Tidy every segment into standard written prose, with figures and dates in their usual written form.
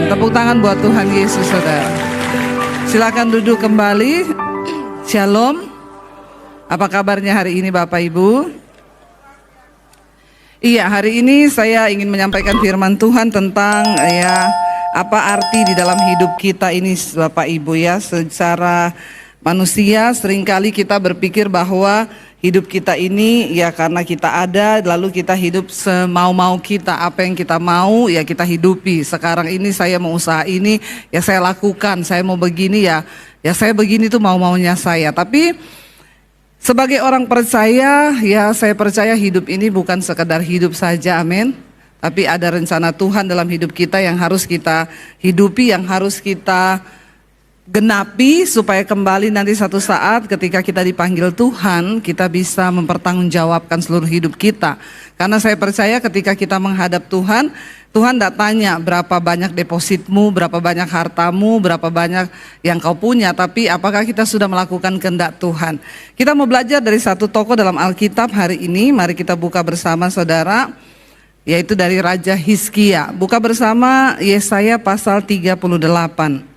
Tepuk tangan buat Tuhan Yesus, saudara. Silakan duduk kembali. Shalom. Apa kabarnya hari ini Bapak Ibu? Iya, hari ini saya ingin menyampaikan firman Tuhan tentang apa arti di dalam hidup kita ini Bapak Ibu ya. Secara manusia seringkali kita berpikir bahwa hidup kita ini ya karena kita ada, lalu kita hidup semau-mau kita, apa yang kita mau ya kita hidupi. Sekarang ini saya mau usaha ini ya saya lakukan, saya mau begini ya saya begini tuh mau-maunya saya. Tapi sebagai orang percaya ya saya percaya hidup ini bukan sekedar hidup saja, amin. Tapi ada rencana Tuhan dalam hidup kita yang harus kita hidupi, yang harus kita genapi supaya kembali nanti satu saat ketika kita dipanggil Tuhan, kita bisa mempertanggungjawabkan seluruh hidup kita. Karena saya percaya ketika kita menghadap Tuhan, Tuhan tidak tanya berapa banyak depositmu, berapa banyak hartamu, berapa banyak yang kau punya, tapi apakah kita sudah melakukan kehendak Tuhan. Kita mau belajar dari satu tokoh dalam Alkitab hari ini, mari kita buka bersama saudara, yaitu dari Raja Hizkia. Buka bersama Yesaya pasal 38.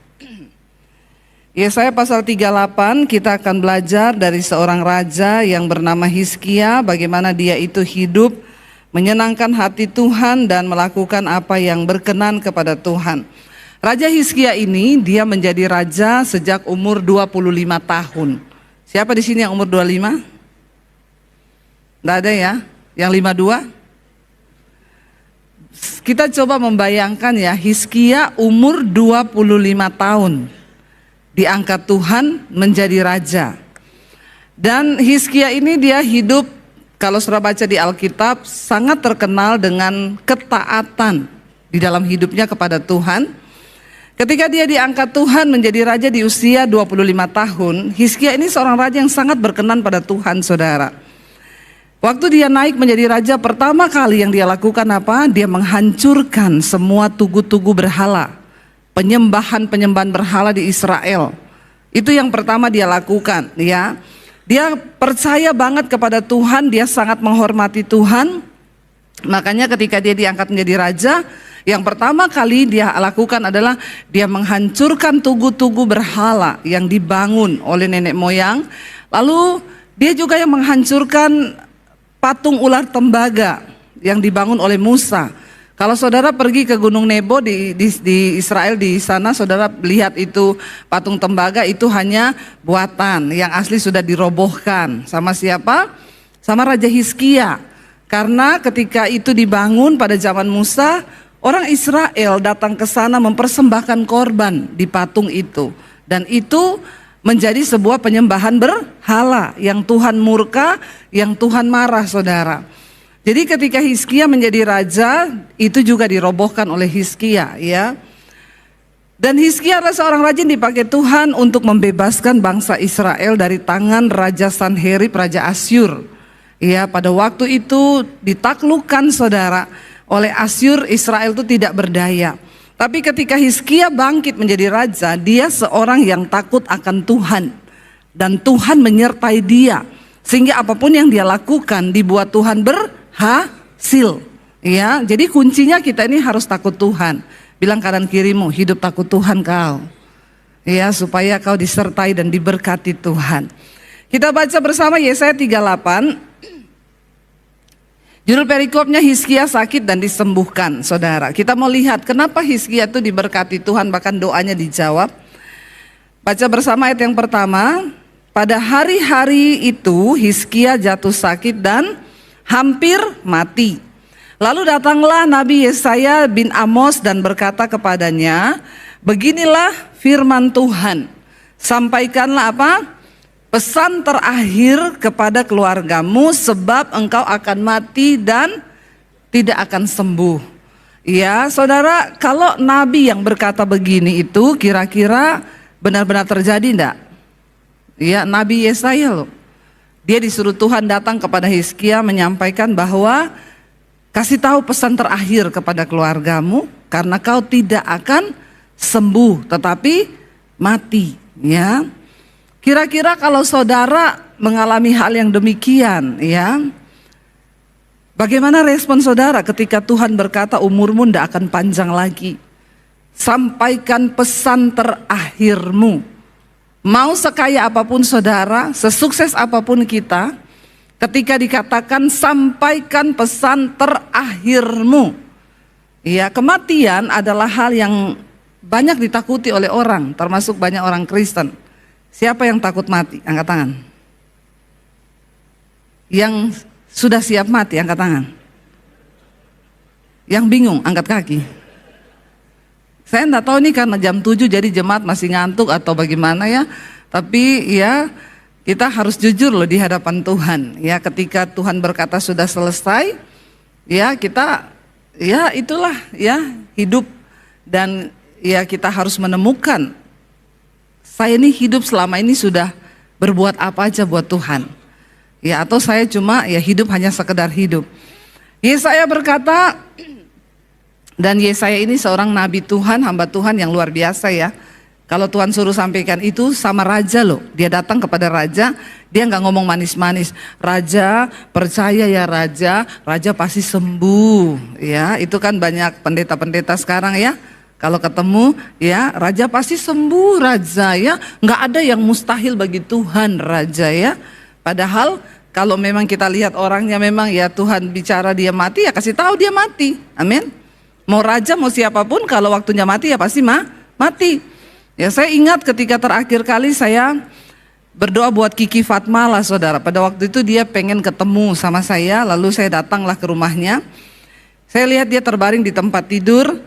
Yesaya pasal 38, kita akan belajar dari seorang raja yang bernama Hizkia, bagaimana dia itu hidup menyenangkan hati Tuhan dan melakukan apa yang berkenan kepada Tuhan. Raja Hizkia ini dia menjadi raja sejak umur 25 tahun. Siapa di sini yang umur 25? Tidak ada ya? Yang 52? Kita coba membayangkan ya, Hizkia umur 25 tahun. Diangkat Tuhan menjadi raja. Dan Hizkia ini dia hidup, kalau saudara baca di Alkitab, sangat terkenal dengan ketaatan di dalam hidupnya kepada Tuhan. Ketika dia diangkat Tuhan menjadi raja di usia 25 tahun, Hizkia ini seorang raja yang sangat berkenan pada Tuhan, saudara. Waktu dia naik menjadi raja, pertama kali yang dia lakukan apa? Dia menghancurkan semua tugu-tugu berhala. Penyembahan berhala di Israel. Itu yang pertama dia lakukan ya. Dia percaya banget kepada Tuhan, dia sangat menghormati Tuhan. Makanya ketika dia diangkat menjadi raja, yang pertama kali dia lakukan adalah dia menghancurkan tugu-tugu berhala yang dibangun oleh nenek moyang. Lalu dia juga yang menghancurkan patung ular tembaga yang dibangun oleh Musa. Kalau saudara pergi ke Gunung Nebo di Israel, di sana saudara lihat itu patung tembaga itu hanya buatan, yang asli sudah dirobohkan. Sama siapa? Sama Raja Hizkia. Karena ketika itu dibangun pada zaman Musa, orang Israel datang ke sana mempersembahkan korban di patung itu. Dan itu menjadi sebuah penyembahan berhala yang Tuhan murka, yang Tuhan marah, saudara. Jadi ketika Hizkia menjadi raja, itu juga dirobohkan oleh Hizkia ya. Dan Hizkia adalah seorang raja yang dipakai Tuhan untuk membebaskan bangsa Israel dari tangan Raja Sanherib, Raja Asyur. Ya, pada waktu itu ditaklukkan saudara oleh Asyur, Israel itu tidak berdaya. Tapi ketika Hizkia bangkit menjadi raja, dia seorang yang takut akan Tuhan. Dan Tuhan menyertai dia. Sehingga apapun yang dia lakukan dibuat Tuhan berhasil. Ya, jadi kuncinya kita ini harus takut Tuhan. Bilang kanan kirimu, hidup takut Tuhan kau. Ya, supaya kau disertai dan diberkati Tuhan. Kita baca bersama Yesaya 38. Judul perikopnya Hizkia sakit dan disembuhkan, saudara. Kita mau lihat kenapa Hizkia itu diberkati Tuhan, bahkan doanya dijawab. Baca bersama ayat yang pertama. Pada hari-hari itu Hizkia jatuh sakit dan hampir mati. Lalu datanglah Nabi Yesaya bin Amos dan berkata kepadanya, beginilah firman Tuhan, sampaikanlah apa? Pesan terakhir kepada keluargamu, sebab engkau akan mati dan tidak akan sembuh. Ya saudara, kalau Nabi yang berkata begini itu kira-kira benar-benar terjadi enggak? Ya, Nabi Yesaya loh. Dia disuruh Tuhan datang kepada Hizkia menyampaikan bahwa kasih tahu pesan terakhir kepada keluargamu, karena kau tidak akan sembuh tetapi mati. Ya, kira-kira kalau saudara mengalami hal yang demikian, ya, bagaimana respon saudara ketika Tuhan berkata umurmu tidak akan panjang lagi? sampaikan pesan terakhirmu. Mau sekaya apapun saudara, sesukses apapun kita, ketika dikatakan sampaikan pesan terakhirmu. Ya, kematian adalah hal yang banyak ditakuti oleh orang, termasuk banyak orang Kristen. Siapa yang takut mati? Angkat tangan. Yang sudah siap mati, angkat tangan. Yang bingung, angkat kaki. Saya enggak tahu ini karena jam 7 jadi jemaat masih ngantuk atau bagaimana ya. Tapi ya kita harus jujur loh di hadapan Tuhan. Ya, ketika Tuhan berkata sudah selesai, ya kita ya itulah ya hidup, dan ya kita harus menemukan saya ini hidup selama ini sudah berbuat apa aja buat Tuhan. Ya, atau saya cuma ya hidup hanya sekedar hidup. Yesaya berkata, dan Yesaya ini seorang nabi Tuhan, hamba Tuhan yang luar biasa ya. Kalau Tuhan suruh sampaikan itu sama raja loh. Dia datang kepada raja, dia nggak ngomong manis-manis. Raja, percaya ya raja, raja pasti sembuh. Ya, itu kan banyak pendeta-pendeta sekarang ya. Kalau ketemu ya, raja pasti sembuh raja ya. Nggak ada yang mustahil bagi Tuhan raja ya. Padahal kalau memang kita lihat orangnya memang ya Tuhan bicara dia mati, ya kasih tahu dia mati. Amin. Mau raja mau siapapun kalau waktunya mati ya pasti mati. Ya, saya ingat ketika terakhir kali saya berdoa buat Kiki Fatma lah saudara. Pada waktu itu dia pengen ketemu sama saya, lalu saya datanglah ke rumahnya. Saya lihat dia terbaring di tempat tidur.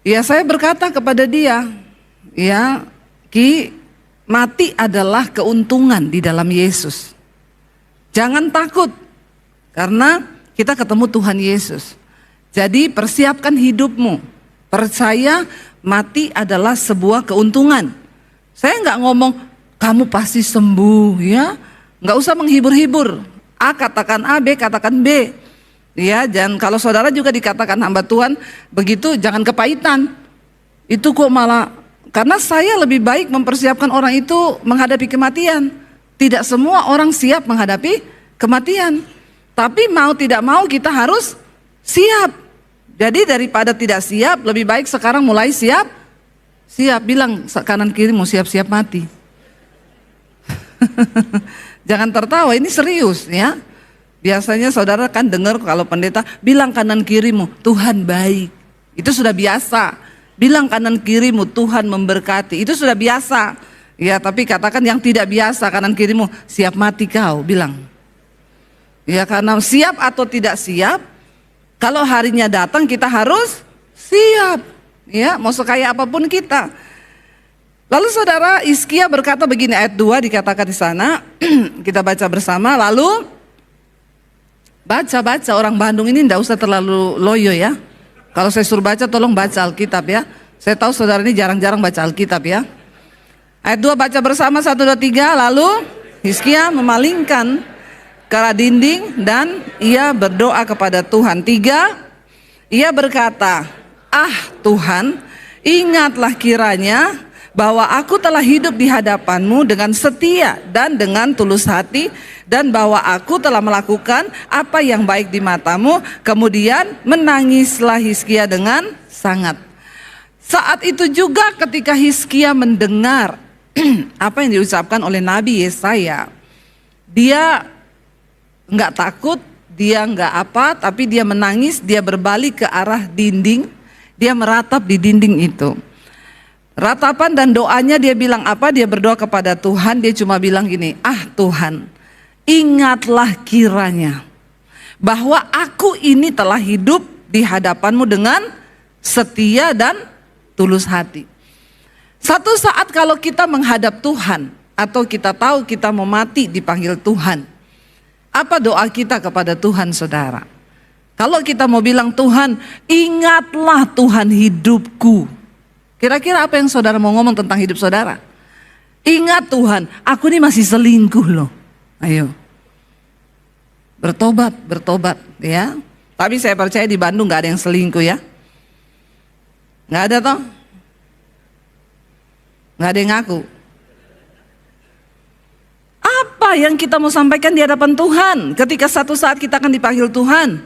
Ya, saya berkata kepada dia, ya Ki, mati adalah keuntungan di dalam Yesus. Jangan takut, karena kita ketemu Tuhan Yesus. Jadi persiapkan hidupmu. Percaya mati adalah sebuah keuntungan. Saya nggak ngomong kamu pasti sembuh ya. Nggak usah menghibur-hibur. A katakan A, B katakan B. Ya, dan kalau saudara juga dikatakan hamba Tuhan begitu, jangan kepahitan. Itu kok malah, karena saya lebih baik mempersiapkan orang itu menghadapi kematian. Tidak semua orang siap menghadapi kematian. Tapi mau tidak mau kita harus siap. Jadi daripada tidak siap, lebih baik sekarang mulai siap. Bilang kanan kiri mau siap-siap mati. Jangan tertawa, ini serius ya. Biasanya saudara kan dengar kalau pendeta bilang kanan kirimu, Tuhan baik. Itu sudah biasa. Bilang kanan kirimu, Tuhan memberkati. Itu sudah biasa. Ya, tapi katakan yang tidak biasa, kanan kirimu, siap mati kau, bilang. Ya, karena siap atau tidak siap, kalau harinya datang kita harus siap. Ya, mau sekaya apapun kita. Lalu saudara, Hizkia berkata begini, ayat 2 dikatakan di sana. Kita baca bersama, lalu baca orang Bandung ini enggak usah terlalu loyo ya. Kalau saya suruh baca tolong baca Alkitab ya. Saya tahu saudara ini jarang-jarang baca Alkitab ya. Ayat 2 baca bersama, 1, 2, 3. Lalu Hizkia memalingkan ke arah dinding dan ia berdoa kepada Tuhan. 3, ia berkata, ah Tuhan, ingatlah kiranya bahwa aku telah hidup di hadapan-Mu dengan setia dan dengan tulus hati, dan bahwa aku telah melakukan apa yang baik di mata-Mu. Kemudian menangislah Hizkia dengan sangat. Saat itu juga ketika Hizkia mendengar apa yang diucapkan oleh Nabi Yesaya, dia enggak takut, dia enggak apa, tapi dia menangis, dia berbalik ke arah dinding, dia meratap di dinding itu. Ratapan dan doanya dia bilang apa? Dia berdoa kepada Tuhan, dia cuma bilang gini, ah Tuhan, ingatlah kiranya bahwa aku ini telah hidup di hadapan-Mu dengan setia dan tulus hati. Satu saat kalau kita menghadap Tuhan, atau kita tahu kita mau mati dipanggil Tuhan, apa doa kita kepada Tuhan saudara? Kalau kita mau bilang Tuhan, ingatlah Tuhan hidupku. Kira-kira apa yang saudara mau ngomong tentang hidup saudara? Ingat Tuhan, aku ini masih selingkuh loh. Ayo. Bertobat ya. Tapi saya percaya di Bandung gak ada yang selingkuh ya. Gak ada toh? Gak ada yang ngaku. Apa yang kita mau sampaikan di hadapan Tuhan ketika satu saat kita akan dipanggil Tuhan?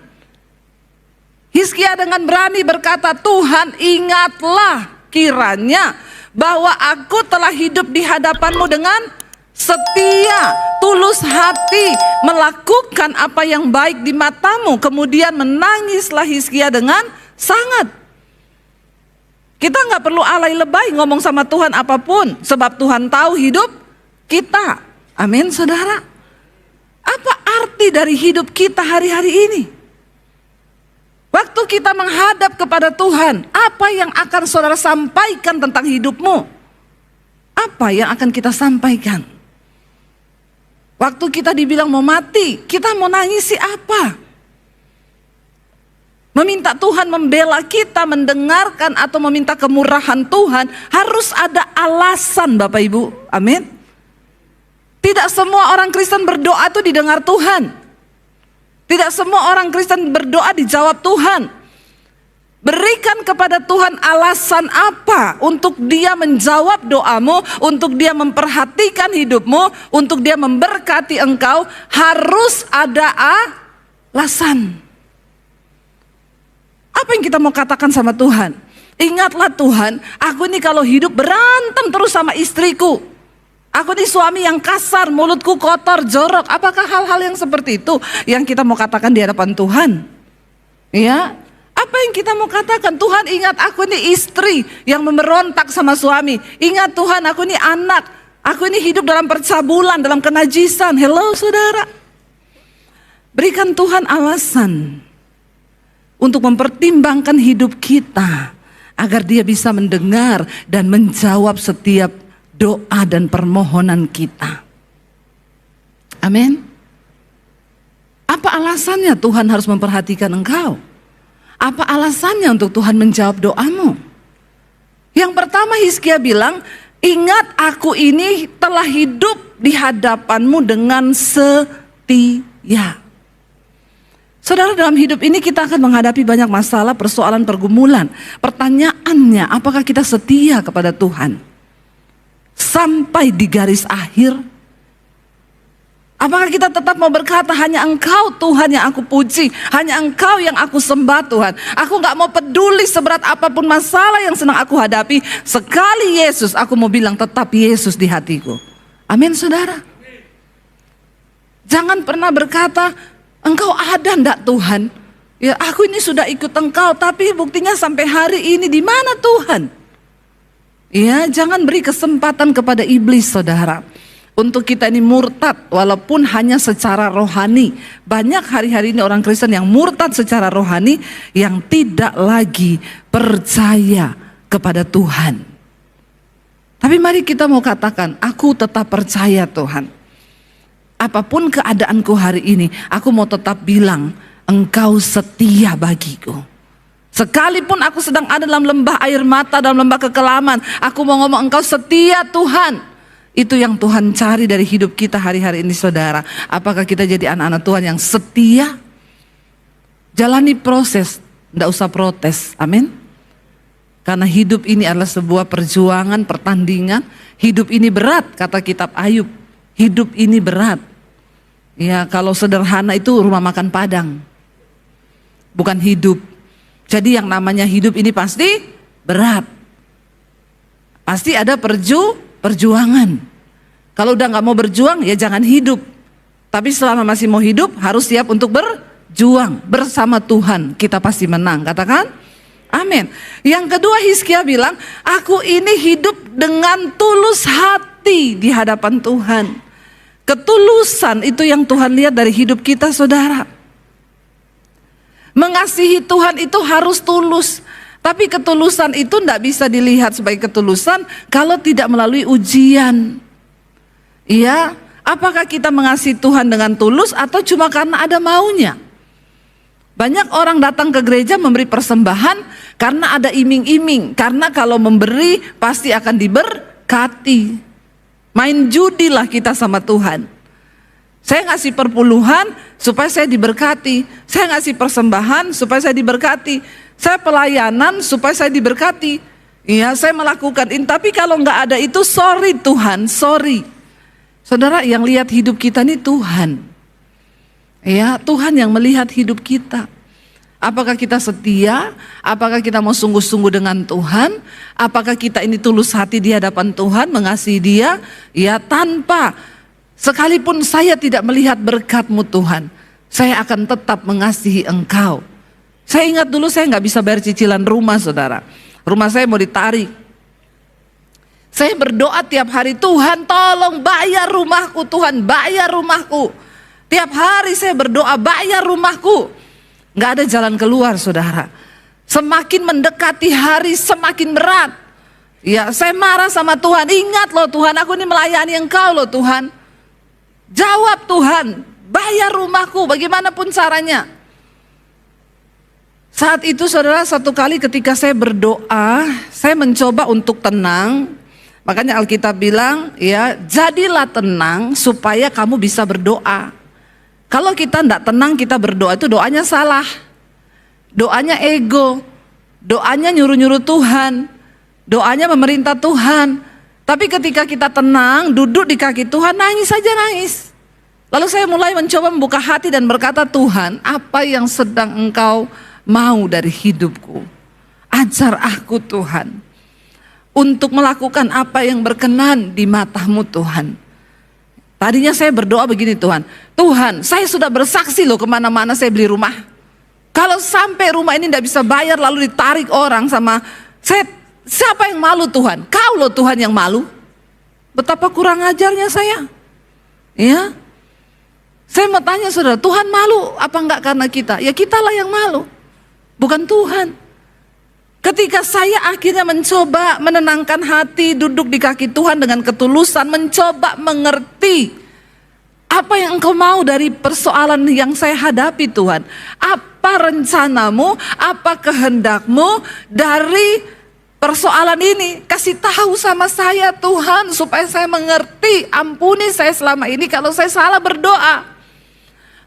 Hizkia dengan berani berkata, Tuhan ingatlah kiranya bahwa aku telah hidup di hadapan-Mu dengan setia, tulus hati, melakukan apa yang baik di mata-Mu. Kemudian menangislah Hizkia dengan sangat. Kita nggak perlu alay lebay ngomong sama Tuhan apapun, sebab Tuhan tahu hidup kita. Amin, saudara. Apa arti dari hidup kita hari-hari ini? Waktu kita menghadap kepada Tuhan, apa yang akan saudara sampaikan tentang hidupmu? Apa yang akan kita sampaikan? Waktu kita dibilang mau mati, kita mau nangisi apa? Meminta Tuhan membela kita, mendengarkan atau meminta kemurahan Tuhan, harus ada alasan Bapak Ibu. Amin. Tidak semua orang Kristen berdoa itu didengar Tuhan. Tidak semua orang Kristen berdoa dijawab Tuhan. Berikan kepada Tuhan alasan apa untuk dia menjawab doamu, untuk dia memperhatikan hidupmu, untuk dia memberkati engkau. Harus ada alasan. Apa yang kita mau katakan sama Tuhan? Ingatlah Tuhan, aku ini kalau hidup berantem terus sama istriku. Aku ini suami yang kasar, mulutku kotor, jorok. Apakah hal-hal yang seperti itu yang kita mau katakan di hadapan Tuhan? Ya, apa yang kita mau katakan? Tuhan, ingat aku ini istri yang memberontak sama suami. Ingat Tuhan, aku ini anak. Aku ini hidup dalam percabulan, dalam kenajisan. Hello saudara. Berikan Tuhan alasan untuk mempertimbangkan hidup kita, agar dia bisa mendengar dan menjawab setiap doa dan permohonan kita. Amin. Apa alasannya Tuhan harus memperhatikan engkau? Apa alasannya untuk Tuhan menjawab doamu? Yang pertama Hizkia bilang, ingat aku ini telah hidup di hadapan-Mu dengan setia. Saudara, dalam hidup ini kita akan menghadapi banyak masalah, persoalan, pergumulan. Pertanyaannya, apakah kita setia kepada Tuhan? Sampai di garis akhir, apakah kita tetap mau berkata hanya Engkau Tuhan yang aku puji, hanya Engkau yang aku sembah Tuhan. Aku gak mau peduli seberat apapun masalah yang sedang aku hadapi. Sekali Yesus, aku mau bilang tetap Yesus di hatiku. Amin saudara. Jangan pernah berkata, Engkau ada ndak Tuhan? Ya aku ini sudah ikut Engkau, tapi buktinya sampai hari ini di mana Tuhan? Ya, jangan beri kesempatan kepada iblis saudara untuk kita ini murtad walaupun hanya secara rohani. Banyak hari-hari ini orang Kristen yang murtad secara rohani, yang tidak lagi percaya kepada Tuhan. Tapi mari kita mau katakan, aku tetap percaya Tuhan. Apapun keadaanku hari ini, aku mau tetap bilang, Engkau setia bagiku. Sekalipun aku sedang ada dalam lembah air mata, dalam lembah kekelaman, aku mau ngomong Engkau setia Tuhan. Itu yang Tuhan cari dari hidup kita hari-hari ini saudara. Apakah kita jadi anak-anak Tuhan yang setia? Jalani proses, tidak usah protes, amin. Karena hidup ini adalah sebuah perjuangan, pertandingan. Hidup ini berat, kata kitab Ayub. Hidup ini berat. Ya, kalau sederhana itu rumah makan Padang, bukan hidup. Jadi yang namanya hidup ini pasti berat. Pasti ada perjuangan. Kalau udah gak mau berjuang ya jangan hidup. Tapi selama masih mau hidup harus siap untuk berjuang. Bersama Tuhan kita pasti menang. Katakan amin. Yang kedua Hizkia bilang, aku ini hidup dengan tulus hati di hadapan Tuhan. Ketulusan itu yang Tuhan lihat dari hidup kita saudara. Mengasihi Tuhan itu harus tulus. Tapi ketulusan itu tidak bisa dilihat sebagai ketulusan kalau tidak melalui ujian. Iya, apakah kita mengasihi Tuhan dengan tulus atau cuma karena ada maunya? Banyak orang datang ke gereja memberi persembahan karena ada iming-iming. Karena kalau memberi pasti akan diberkati. Main judilah kita sama Tuhan. Saya ngasih perpuluhan supaya saya diberkati. Saya ngasih persembahan supaya saya diberkati. Saya pelayanan supaya saya diberkati. Iya, saya melakukan ini. Tapi kalau nggak ada itu, sorry Tuhan, sorry. Saudara, yang lihat hidup kita ini Tuhan. Ya, Tuhan yang melihat hidup kita. Apakah kita setia? Apakah kita mau sungguh-sungguh dengan Tuhan? Apakah kita ini tulus hati di hadapan Tuhan, mengasihi Dia? Ya, tanpa sekalipun saya tidak melihat berkat-Mu Tuhan, saya akan tetap mengasihi Engkau. Saya ingat dulu saya nggak bisa bayar cicilan rumah, saudara. Rumah saya mau ditarik. Saya berdoa tiap hari, Tuhan tolong bayar rumahku, Tuhan bayar rumahku. Tiap hari saya berdoa, bayar rumahku. Nggak ada jalan keluar, saudara. Semakin mendekati hari semakin berat. Ya, saya marah sama Tuhan. Ingat loh Tuhan, aku ini melayani Engkau loh Tuhan. Jawab Tuhan, bayar rumahku bagaimanapun caranya. Saat itu saudara, satu kali ketika saya berdoa, saya mencoba untuk tenang. Makanya Alkitab bilang, ya, jadilah tenang supaya kamu bisa berdoa. Kalau kita tidak tenang, kita berdoa, itu doanya salah. Doanya ego, doanya nyuruh-nyuruh Tuhan, doanya memerintah Tuhan. Tapi ketika kita tenang, duduk di kaki Tuhan, nangis saja nangis. Lalu saya mulai mencoba membuka hati dan berkata, Tuhan, apa yang sedang Engkau mau dari hidupku? Ajar aku Tuhan untuk melakukan apa yang berkenan di mata-Mu Tuhan. Tadinya saya berdoa begini, Tuhan, saya sudah bersaksi loh kemana-mana saya beli rumah. Kalau sampai rumah ini tidak bisa bayar lalu ditarik orang sama saya, siapa yang malu Tuhan? Kau loh Tuhan yang malu. Betapa kurang ajarnya saya. Ya, saya mau tanya saudara, Tuhan malu apa enggak karena kita? Ya kitalah yang malu, bukan Tuhan. Ketika saya akhirnya mencoba menenangkan hati, duduk di kaki Tuhan dengan ketulusan, mencoba mengerti apa yang Engkau mau dari persoalan yang saya hadapi Tuhan. Apa rencana-Mu, apa kehendak-Mu dari persoalan ini? Kasih tahu sama saya Tuhan supaya saya mengerti. Ampuni saya selama ini kalau saya salah berdoa.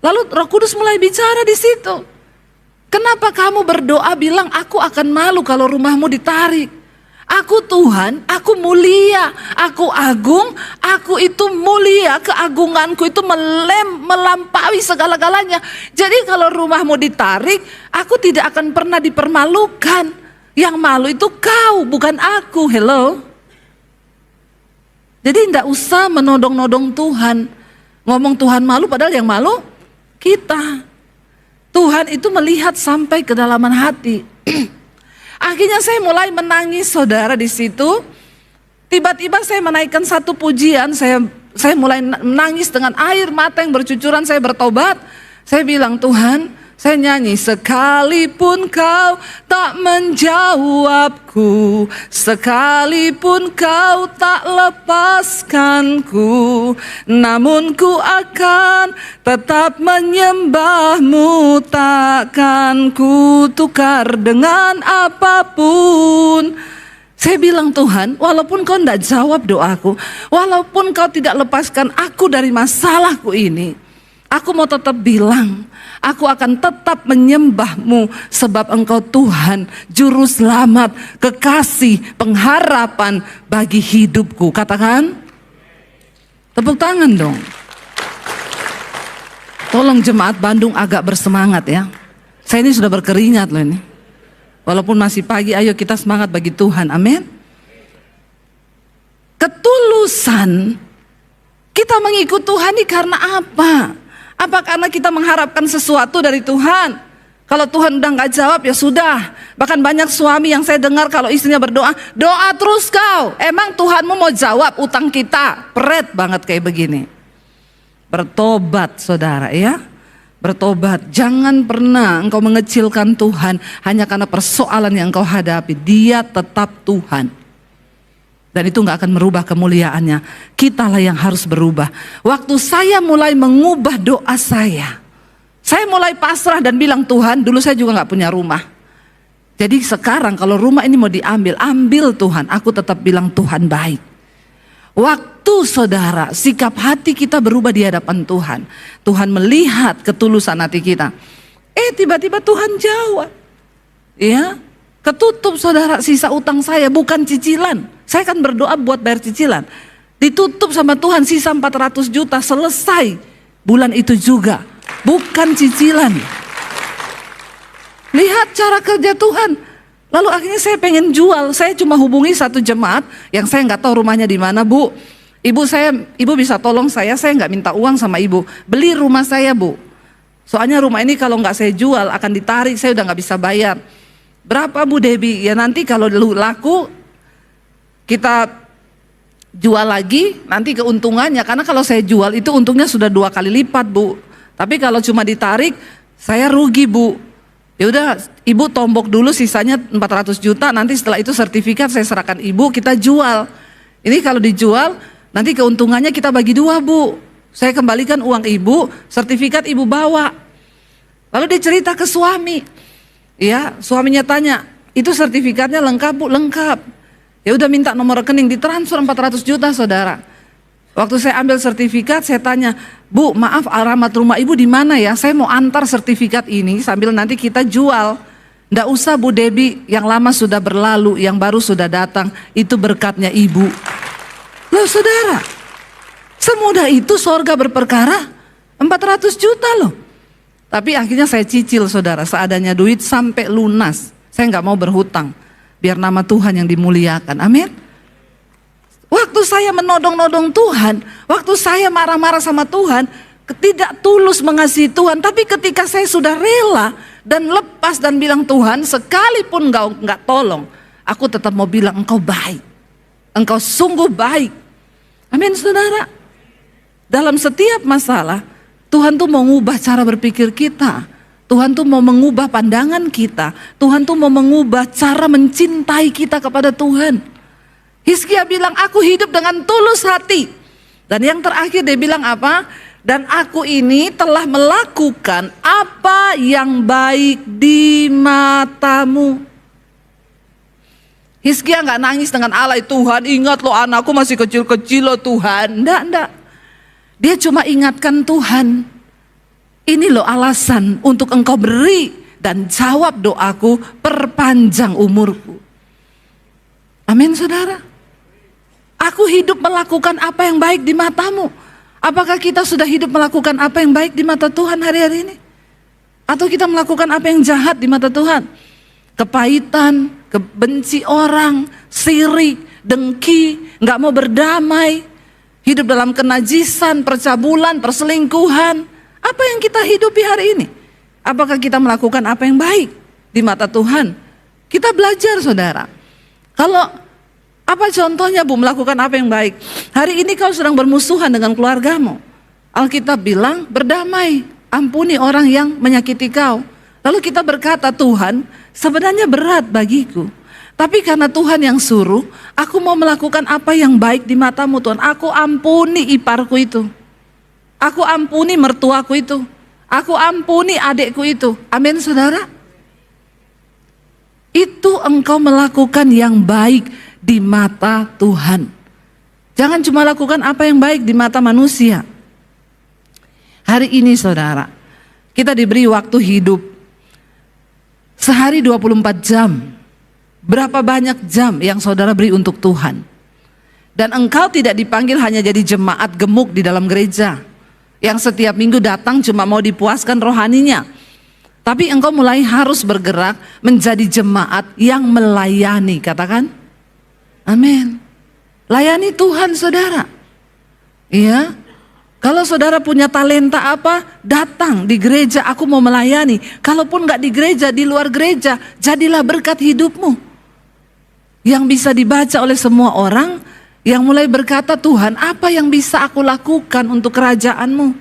Lalu Roh Kudus mulai bicara di situ. Kenapa kamu berdoa bilang aku akan malu kalau rumahmu ditarik? Aku Tuhan, aku mulia, aku agung, aku itu mulia, keagunganku itu melampaui segala-galanya. Jadi kalau rumahmu ditarik, aku tidak akan pernah dipermalukan. Yang malu itu kau, bukan aku. Hello. Jadi tidak usah menodong-nodong Tuhan. Ngomong Tuhan malu padahal yang malu kita. Tuhan itu melihat sampai kedalaman hati. Akhirnya saya mulai menangis saudara di situ. Tiba-tiba saya menaikkan satu pujian, saya mulai menangis dengan air mata yang bercucuran, saya bertobat. Saya bilang, Tuhan, saya nyanyi, sekalipun Kau tak menjawabku, sekalipun Kau tak lepaskanku, namun ku akan tetap menyembah-Mu, takkan ku tukar dengan apapun. Saya bilang, Tuhan, walaupun Kau tidak jawab doaku, walaupun Kau tidak lepaskan aku dari masalahku ini, aku mau tetap bilang, aku akan tetap menyembah-Mu sebab Engkau Tuhan, Juru Selamat, kekasih, pengharapan bagi hidupku. Katakan, tepuk tangan dong. Tolong jemaat Bandung agak bersemangat ya. Saya ini sudah berkeringat loh ini. Walaupun masih pagi, ayo kita semangat bagi Tuhan, amin. Ketulusan kita mengikut Tuhan ini karena apa? Apa karena kita mengharapkan sesuatu dari Tuhan? Kalau Tuhan udah gak jawab ya sudah. Bahkan banyak suami yang saya dengar kalau istrinya berdoa, doa terus kau. Emang Tuhanmu mau jawab utang kita? Peret banget kayak begini. Bertobat saudara ya. Bertobat, jangan pernah engkau mengecilkan Tuhan hanya karena persoalan yang engkau hadapi. Dia tetap Tuhan. Dan itu gak akan merubah kemuliaannya. Kitalah yang harus berubah. Waktu saya mulai mengubah doa saya mulai pasrah dan bilang, Tuhan, dulu saya juga gak punya rumah. Jadi sekarang kalau rumah ini mau diambil, ambil Tuhan. Aku tetap bilang Tuhan baik. Waktu saudara, sikap hati kita berubah di hadapan Tuhan. Tuhan melihat ketulusan hati kita. Tiba-tiba Tuhan jawab. Ya, ketutup saudara sisa utang saya, bukan cicilan. Saya kan berdoa buat bayar cicilan. Ditutup sama Tuhan sisa 400 juta, selesai bulan itu juga. Bukan cicilan. Lihat cara kerja Tuhan. Lalu akhirnya saya pengen jual. Saya cuma hubungi satu jemaat yang saya nggak tahu rumahnya di mana, Bu. Ibu bisa tolong saya nggak minta uang sama ibu. Beli rumah saya, Bu. Soalnya rumah ini kalau nggak saya jual akan ditarik, saya udah nggak bisa bayar. Berapa, Bu Debbie? Ya nanti kalau laku kita jual lagi, nanti keuntungannya. Karena kalau saya jual itu untungnya sudah 2 kali lipat, Bu. Tapi kalau cuma ditarik, saya rugi, Bu. Ya udah, ibu tombok dulu sisanya 400 juta, nanti setelah itu sertifikat saya serahkan ibu, kita jual. Ini kalau dijual, nanti keuntungannya kita bagi 2, Bu. Saya kembalikan uang ibu, sertifikat ibu bawa. Lalu dia cerita ke suami. Ya, suaminya tanya, itu sertifikatnya lengkap, Bu? Lengkap. Ya udah, minta nomor rekening, ditransfer 400 juta, saudara. Waktu saya ambil sertifikat, saya tanya, Bu, maaf, alamat rumah ibu di mana ya? Saya mau antar sertifikat ini sambil nanti kita jual. Nggak usah, Bu Debbie, yang lama sudah berlalu, yang baru sudah datang. Itu berkatnya ibu. Loh saudara, semudah itu sorga berperkara, 400 juta loh. Tapi akhirnya saya cicil, saudara, seadanya duit sampai lunas. Saya nggak mau berhutang, biar nama Tuhan yang dimuliakan. Amin. Waktu saya menodong-nodong Tuhan, waktu saya marah-marah sama Tuhan, tidak tulus mengasihi Tuhan. Tapi ketika saya sudah rela dan lepas dan bilang, Tuhan, sekalipun engkau nggak tolong, aku tetap mau bilang engkau baik, engkau sungguh baik. Amin, saudara. Dalam setiap masalah, Tuhan tuh mau mengubah cara berpikir kita. Tuhan tuh mau mengubah pandangan kita. Tuhan tuh mau mengubah cara mencintai kita kepada Tuhan. Hizkia bilang, aku hidup dengan tulus hati. Dan yang terakhir dia bilang apa? Dan aku ini telah melakukan apa yang baik di matamu. Hizkia nggak nangis dengan alay, Tuhan ingat loh anakku masih kecil-kecil loh Tuhan. Enggak. Dia cuma ingatkan Tuhan, ini loh alasan untuk engkau beri dan jawab doaku, perpanjang umurku. Amin, saudara. Aku hidup melakukan apa yang baik di matamu. Apakah kita sudah hidup melakukan apa yang baik di mata Tuhan hari-hari ini? Atau kita melakukan apa yang jahat di mata Tuhan? Kepahitan, kebenci orang, sirik, dengki, gak mau berdamai, hidup dalam kenajisan, percabulan, perselingkuhan. Apa yang kita hidupi hari ini? Apakah kita melakukan apa yang baik di mata Tuhan? Kita belajar, saudara. Kalau apa contohnya, Bu, melakukan apa yang baik? Hari ini kau sedang bermusuhan dengan keluargamu. Alkitab bilang berdamai, ampuni orang yang menyakiti kau. Lalu kita berkata, Tuhan, sebenarnya berat bagiku. Tapi karena Tuhan yang suruh, aku mau melakukan apa yang baik di matamu, Tuhan. Aku ampuni iparku itu. Aku ampuni mertuaku itu. Aku ampuni adikku itu. Amin, saudara. Itu engkau melakukan yang baik di mata Tuhan. Jangan cuma lakukan apa yang baik di mata manusia. Hari ini, saudara, kita diberi waktu hidup sehari 24 jam. Berapa banyak jam yang saudara beri untuk Tuhan? Dan engkau tidak dipanggil hanya jadi jemaat gemuk di dalam gereja yang setiap minggu datang cuma mau dipuaskan rohaninya. Tapi engkau mulai harus bergerak menjadi jemaat yang melayani. Katakan amin. Layani Tuhan, saudara. Iya. Kalau saudara punya talenta apa, datang di gereja, aku mau melayani. Kalaupun gak di gereja, di luar gereja, jadilah berkat hidupmu. Yang bisa dibaca oleh semua orang, yang mulai berkata, Tuhan, apa yang bisa aku lakukan untuk kerajaan-Mu?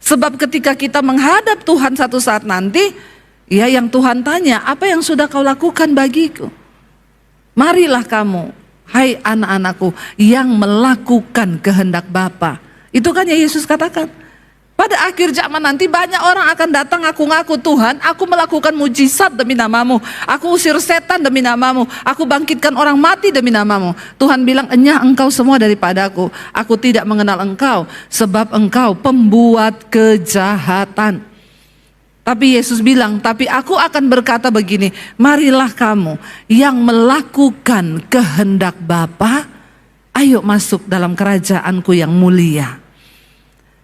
Sebab ketika kita menghadap Tuhan satu saat nanti, ya yang Tuhan tanya, apa yang sudah kau lakukan bagiku? Marilah kamu, hai anak-anakku, yang melakukan kehendak Bapa. Itu kan yang Yesus katakan. Pada akhir zaman nanti banyak orang akan datang ngaku-ngaku, Tuhan, aku melakukan mujizat demi namamu. Aku usir setan demi namamu. Aku bangkitkan orang mati demi namamu. Tuhan bilang, enyah engkau semua daripadaku. Aku tidak mengenal engkau, sebab engkau pembuat kejahatan. Tapi Yesus bilang, tapi aku akan berkata begini, marilah kamu yang melakukan kehendak Bapa, ayo masuk dalam kerajaanku yang mulia.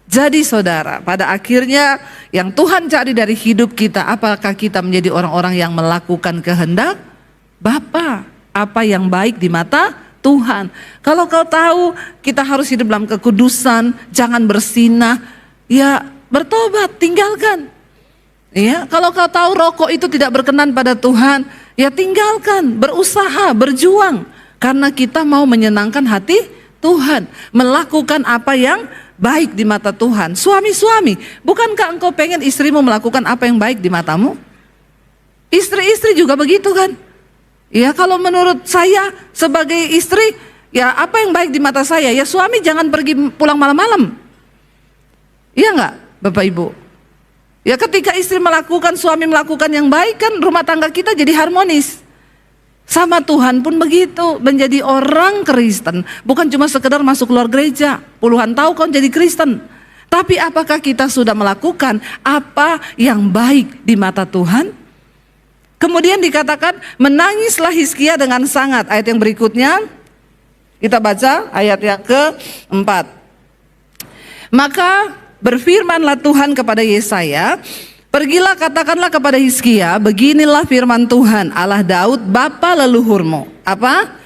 Jadi saudara, pada akhirnya yang Tuhan cari dari hidup kita, apakah kita menjadi orang-orang yang melakukan kehendak Bapa, apa yang baik di mata Tuhan. Kalau kau tahu kita harus hidup dalam kekudusan, jangan bersinah, ya bertobat, tinggalkan. Ya, kalau kau tahu rokok itu tidak berkenan pada Tuhan, ya tinggalkan, berusaha, berjuang. Karena kita mau menyenangkan hati Tuhan, melakukan apa yang baik di mata Tuhan. Suami-suami, bukankah engkau pengen istrimu melakukan apa yang baik di matamu? Istri-istri juga begitu kan? Ya, kalau menurut saya sebagai istri, ya apa yang baik di mata saya? Ya suami jangan pergi pulang malam-malam. Iya enggak Bapak Ibu? Ya ketika istri melakukan, suami melakukan yang baik kan rumah tangga kita jadi harmonis. Sama Tuhan pun begitu, menjadi orang Kristen bukan cuma sekedar masuk keluar gereja, puluhan tahun kau jadi Kristen. Tapi apakah kita sudah melakukan apa yang baik di mata Tuhan? Kemudian dikatakan menangislah Hizkia dengan sangat. Ayat yang berikutnya kita baca ayat yang keempat. Maka berfirmanlah Tuhan kepada Yesaya, pergilah katakanlah kepada Hizkia, beginilah firman Tuhan Allah Daud bapa leluhurmu. Apa?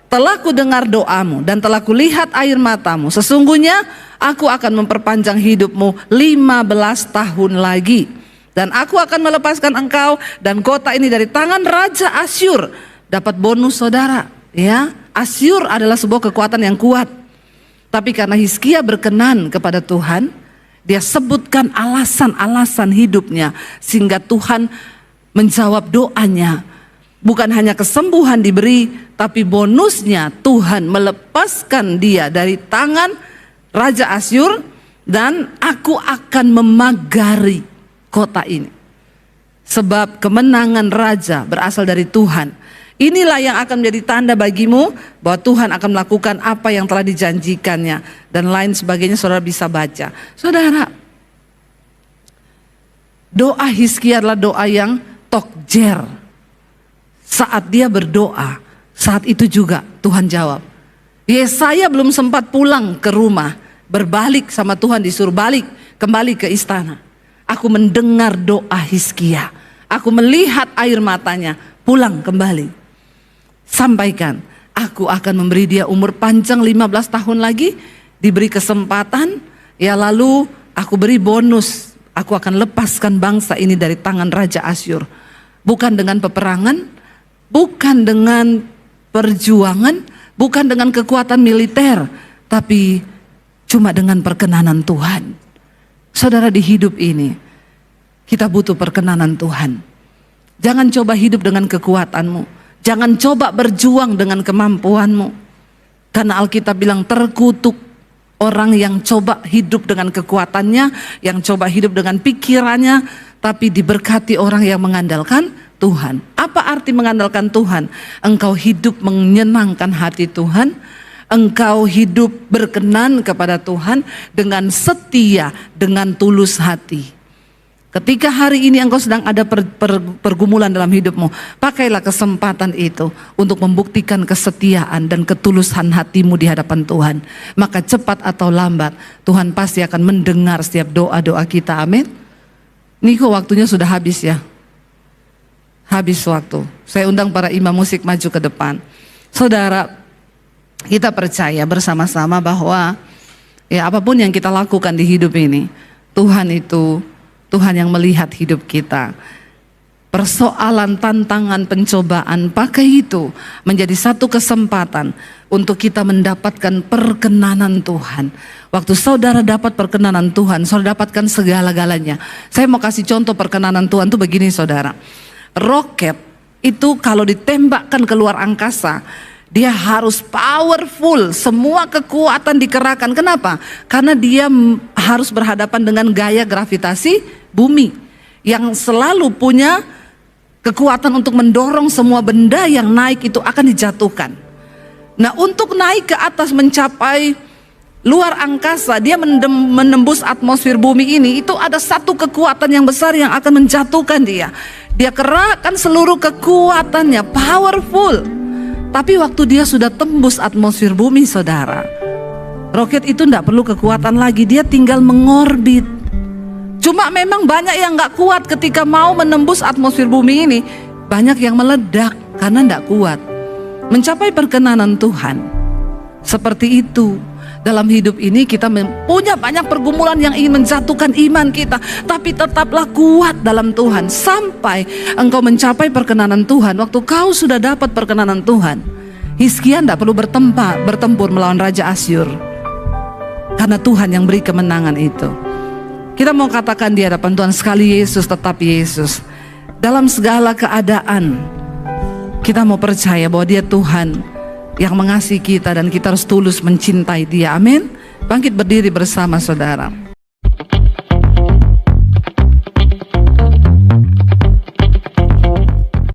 Telah ku dengar doamu dan telah kulihat air matamu. Sesungguhnya aku akan memperpanjang hidupmu 15 tahun lagi. Dan aku akan melepaskan engkau dan kota ini dari tangan Raja Asyur. Dapat bonus saudara, ya. Asyur adalah sebuah kekuatan yang kuat. Tapi karena Hizkia berkenan kepada Tuhan, dia sebutkan alasan-alasan hidupnya sehingga Tuhan menjawab doanya. Bukan hanya kesembuhan diberi, tapi bonusnya Tuhan melepaskan dia dari tangan Raja Asyur dan aku akan memagari kota ini. Sebab kemenangan raja berasal dari Tuhan. Inilah yang akan menjadi tanda bagimu bahwa Tuhan akan melakukan apa yang telah dijanjikannya dan lain sebagainya. Saudara bisa baca. Saudara, doa Hizkia adalah doa yang tokjer. Saat dia berdoa, saat itu juga Tuhan jawab. Yesaya belum sempat pulang ke rumah, berbalik sama Tuhan, disuruh balik kembali ke istana. Aku mendengar doa Hizkia, aku melihat air matanya, pulang kembali. Sampaikan, aku akan memberi dia umur panjang 15 tahun lagi, diberi kesempatan, ya lalu aku beri bonus, aku akan lepaskan bangsa ini dari tangan Raja Asyur. Bukan dengan peperangan, bukan dengan perjuangan, bukan dengan kekuatan militer, tapi cuma dengan perkenanan Tuhan. Saudara, di hidup ini kita butuh perkenanan Tuhan. Jangan coba hidup dengan kekuatanmu. Jangan coba berjuang dengan kemampuanmu. Karena Alkitab bilang terkutuk orang yang coba hidup dengan kekuatannya, yang coba hidup dengan pikirannya, tapi diberkati orang yang mengandalkan Tuhan. Apa arti mengandalkan Tuhan? Engkau hidup menyenangkan hati Tuhan. Engkau hidup berkenan kepada Tuhan dengan setia, dengan tulus hati. Ketika hari ini engkau sedang ada pergumulan dalam hidupmu, pakailah kesempatan itu untuk membuktikan kesetiaan dan ketulusan hatimu di hadapan Tuhan. Maka cepat atau lambat Tuhan pasti akan mendengar setiap doa-doa kita. Amin. Niko, waktunya sudah habis ya. Habis waktu. Saya undang para imam musik maju ke depan. Saudara, kita percaya bersama-sama bahwa ya apapun yang kita lakukan di hidup ini, Tuhan itu Tuhan yang melihat hidup kita. Persoalan, tantangan, pencobaan, pakai itu menjadi satu kesempatan untuk kita mendapatkan perkenanan Tuhan. Waktu saudara dapat perkenanan Tuhan, saudara dapatkan segala-galanya. Saya mau kasih contoh perkenanan Tuhan itu begini saudara. Roket itu kalau ditembakkan keluar angkasa, dia harus powerful, semua kekuatan dikerahkan. Kenapa? Karena dia harus berhadapan dengan gaya gravitasi bumi yang selalu punya kekuatan untuk mendorong semua benda yang naik itu akan dijatuhkan. Nah, untuk naik ke atas mencapai luar angkasa, dia menembus atmosfer bumi ini, itu ada satu kekuatan yang besar yang akan menjatuhkan dia. Dia kerahkan seluruh kekuatannya, powerful. Tapi waktu dia sudah tembus atmosfer bumi saudara, Roket itu tidak perlu kekuatan lagi, dia tinggal mengorbit. Cuma memang banyak yang nggak kuat ketika mau menembus atmosfer bumi ini. Banyak yang meledak karena tidak kuat. Mencapai perkenanan Tuhan seperti itu. Dalam hidup ini kita punya banyak pergumulan yang ingin menjatuhkan iman kita, tapi tetaplah kuat dalam Tuhan sampai engkau mencapai perkenanan Tuhan. Waktu kau sudah dapat perkenanan Tuhan, Hizkia tidak perlu bertempur melawan Raja Asyur, karena Tuhan yang beri kemenangan itu. Kita mau katakan di hadapan Tuhan, sekali Yesus tetap Yesus. Dalam segala keadaan kita mau percaya bahwa Dia Tuhan yang mengasihi kita, dan kita harus tulus mencintai Dia. Amin. Bangkit berdiri bersama saudara.